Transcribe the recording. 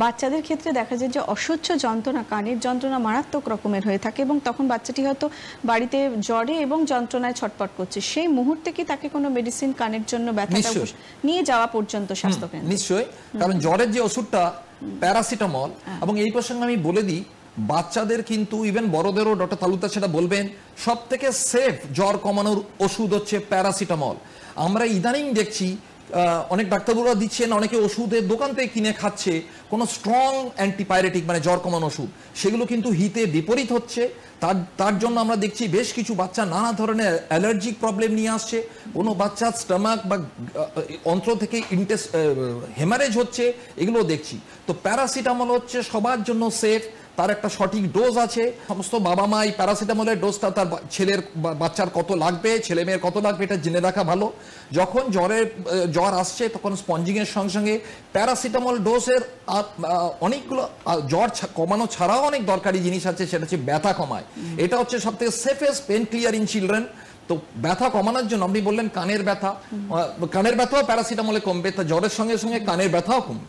বাচ্চাদের ক্ষেত্রে দেখা যায় যে অসহ্য যন্ত্রণা, কানের যন্ত্রণা মারাত্মক রকমের হয়ে থাকে এবং তখন বাচ্চাটি হয়তো বাড়িতে জ্বরে এবং যন্ত্রণায় ছটফট করছে, সেই মুহূর্তে কি তাকে কোনো মেডিসিন কানের জন্য ব্যথাটা নিয়ে যাওয়া পর্যন্ত স্বাস্থ্যকেন্দ্র? নিশ্চয়ই, কারণ জ্বরের যে ওষুধটা প্যারাসিটামল, এবং এই প্রসঙ্গে আমি বলে দিই বাচ্চাদের কিন্তু ইভেন বড়দেরও, ডক্টর তালুকদার সেটা বলবেন, সব থেকে সেফ জ্বর কমানোর ওষুধ হচ্ছে প্যারাসিটামল। আমরা ইদানিং দেখছি অনেক ডাক্তারবাবুরা দিচ্ছেন, অনেকে ওষুধের দোকান থেকে কিনে খাচ্ছে কোনো স্ট্রং অ্যান্টিপাইরেটিক মানে জ্বর কমানো ওষুধ, সেগুলো কিন্তু হিতে বিপরীত হচ্ছে। তার জন্য আমরা দেখছি বেশ কিছু বাচ্চা নানা ধরনের অ্যালার্জিক প্রবলেম নিয়ে আসছে, কোনো বাচ্চার স্টমাক বা অন্ত্র থেকে হেমারেজ হচ্ছে, এগুলো দেখছি। তো প্যারাসিটামল হচ্ছে সবার জন্য সেফ, তার একটা সঠিক ডোজ আছে। সমস্ত বাবা মা এই প্যারাসিটামলের ডোজটা তার ছেলের বাচ্চার কত লাগবে, ছেলে মেয়ের কত লাগবে এটা জেনে রাখা ভালো। যখন জ্বর আসছে তখন স্পঞ্জিংয়ের সঙ্গে সঙ্গে প্যারাসিটামল ডোজের অনেকগুলো জ্বর কমানো ছাড়াও অনেক দরকারি জিনিস আছে, সেটা হচ্ছে ব্যথা কমায়। এটা হচ্ছে সব থেকে safest painkiller in children. তো ব্যথা কমানোর জন্য আপনি বললেন কানের ব্যথাও প্যারাসিটামলে কমবে, তা জ্বরের সঙ্গে সঙ্গে কানের ব্যথাও কমবে।